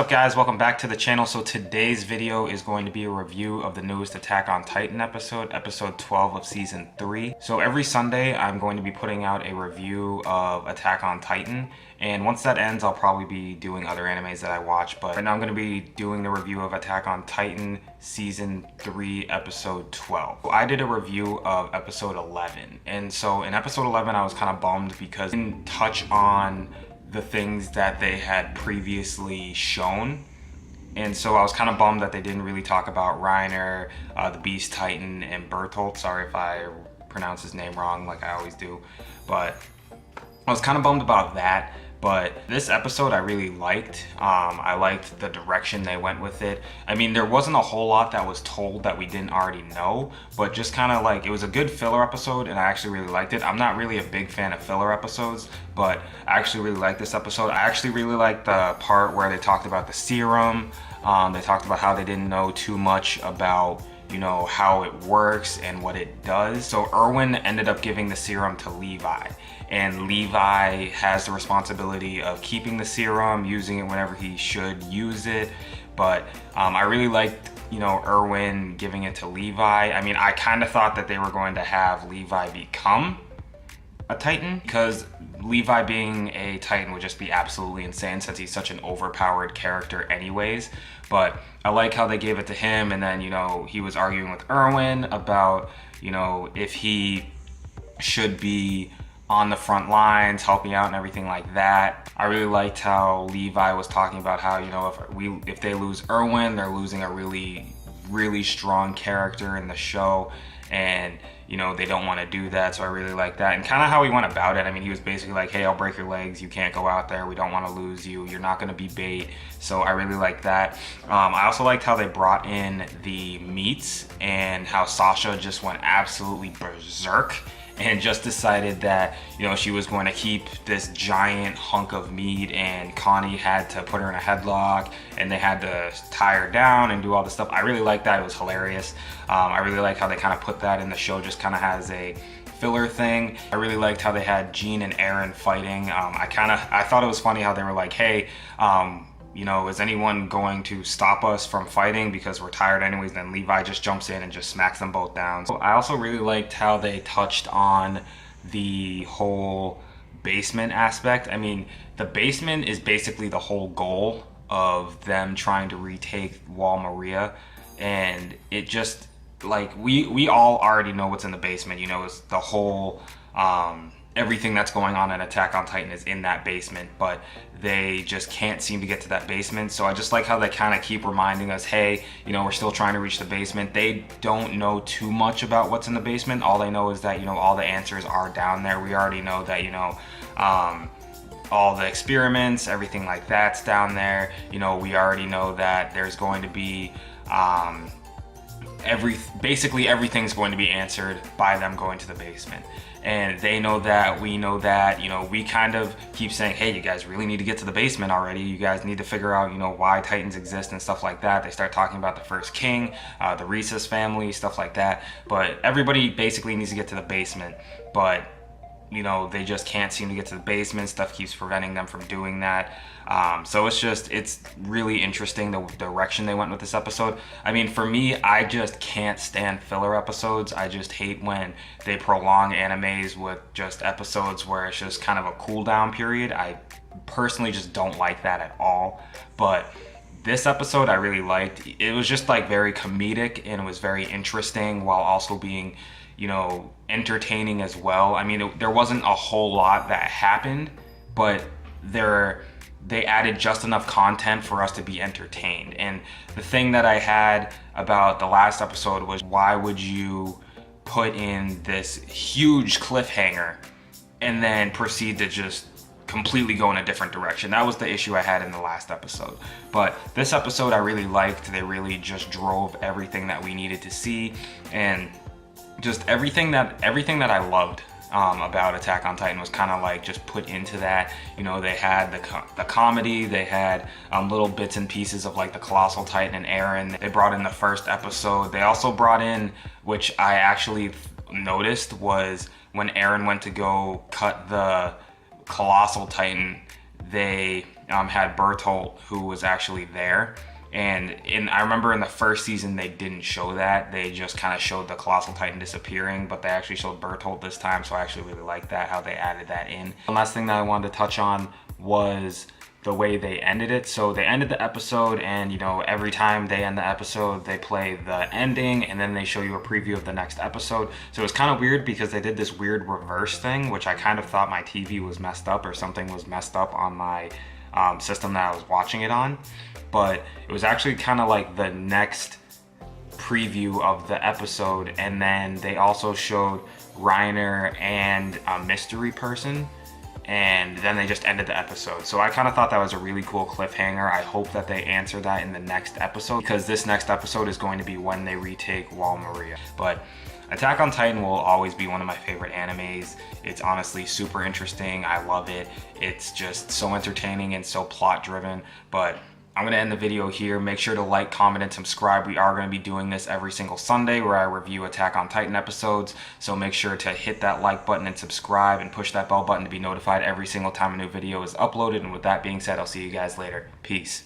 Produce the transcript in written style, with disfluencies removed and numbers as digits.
up guys, welcome back to the channel. So today's video is going to be a review of the newest Attack on Titan episode 12 of season 3. So every Sunday I'm going to be putting out a review of Attack on Titan, and once that ends I'll probably be doing other animes that I watch, but right now I'm going to be doing the review of Attack on Titan season 3 episode 12. So I did a review of episode 11, and so in episode 11 I was kind of bummed because it didn't touch on the things that they had previously shown, and so I was kind of bummed that they didn't really talk about Reiner, the Beast Titan, and Bertolt. Sorry if I pronounce his name wrong like I always do, but I was kind of bummed about that. But this episode I really liked. I liked the direction they went with it. I mean, there wasn't a whole lot that was told that we didn't already know, but just kind of like, it was a good filler episode and I actually really liked it. I'm not really a big fan of filler episodes, but I actually really liked this episode. I actually really liked the part where they talked about the serum. They talked about how they didn't know too much about, you know, how it works and what it does. So Erwin ended up giving the serum to Levi, and Levi has the responsibility of keeping the serum, using it whenever he should use it. But I really liked, you know, Erwin giving it to Levi. I mean, I kind of thought that they were going to have Levi become a Titan, because Levi being a Titan would just be absolutely insane since he's such an overpowered character anyways. But I like how they gave it to him, and then, you know, he was arguing with Erwin about, you know, if he should be on the front lines helping out and everything like that. I really liked how Levi was talking about how, you know, if they lose Erwin, they're losing a really strong character in the show, and you know, they don't want to do that. So I really like that, and kind of how he went about it. I mean, he was basically like, hey, I'll break your legs, you can't go out there, we don't want to lose you, you're not going to be bait. So I really like that. I also liked how they brought in the meats and how Sasha just went absolutely berserk and just decided that, you know, she was going to keep this giant hunk of meat, and Connie had to put her in a headlock and they had to tie her down and do all this stuff. I really liked that. It was hilarious. I really like how they kind of put that in the show just kind of as a filler thing. I really liked how they had Jean and Eren fighting. I thought it was funny how they were like, hey, you know, is anyone going to stop us from fighting because we're tired anyways? Then Levi just jumps in and just smacks them both down. So I also really liked how they touched on the whole basement aspect. I mean, the basement is basically the whole goal of them trying to retake Wall Maria, and it just, like, we all already know what's in the basement. You know, it's the whole everything that's going on in Attack on Titan is in that basement, but they just can't seem to get to that basement. So I just like how they kind of keep reminding us, hey, you know, we're still trying to reach the basement. They don't know too much about what's in the basement. All they know is that, you know, all the answers are down there. We already know that, you know, all the experiments, everything like that's down there. You know, we already know that there's going to be basically everything's going to be answered by them going to the basement. And they know that, we know that, you know, we kind of keep saying, hey, you guys really need to get to the basement already. You guys need to figure out, you know, why Titans exist and stuff like that. They start talking about the first king, the Rhesus family, stuff like that. But everybody basically needs to get to the basement. But, you know, they just can't seem to get to the basement. Stuff keeps preventing them from doing that. So it's really interesting the direction they went with this episode. I mean, for me, I just can't stand filler episodes. I just hate when they prolong animes with just episodes where it's just kind of a cool down period. I personally just don't like that at all. But this episode I really liked. It was just like very comedic, and it was very interesting while also being, you know, entertaining as well. I mean, there wasn't a whole lot that happened, but they added just enough content for us to be entertained. And the thing that I had about the last episode was, why would you put in this huge cliffhanger and then proceed to just completely go in a different direction? That was the issue I had in the last episode. But this episode I really liked. They really just drove everything that we needed to see, and just everything that I loved about Attack on Titan was kind of like just put into that. You know, they had the comedy, they had little bits and pieces of like the Colossal Titan and Eren. They brought in the first episode. They also brought in, which I actually noticed, was when Eren went to go cut the Colossal Titan, they had Bertolt, who was actually there. And I remember in the first season they didn't show that. They just kind of showed the Colossal Titan disappearing, but they actually showed Bertolt this time, so I actually really like that, how they added that in. The last thing that I wanted to touch on was the way they ended it. So they ended the episode, and you know, every time they end the episode they play the ending and then they show you a preview of the next episode. So it was kind of weird because they did this weird reverse thing, which I kind of thought my TV was messed up or something was messed up on my system that I was watching it on. But it was actually kind of like the next preview of the episode, and then they also showed Reiner and a mystery person, and then they just ended the episode. So I kind of thought that was a really cool cliffhanger. I hope that they answer that in the next episode, because this next episode is going to be when they retake Wall Maria. But Attack on Titan will always be one of my favorite animes. It's honestly super interesting. I love it. It's just so entertaining and so plot driven. But I'm going to end the video here. Make sure to like, comment, and subscribe. We are going to be doing this every single Sunday where I review Attack on Titan episodes. So make sure to hit that like button and subscribe and push that bell button to be notified every single time a new video is uploaded. And with that being said, I'll see you guys later. Peace.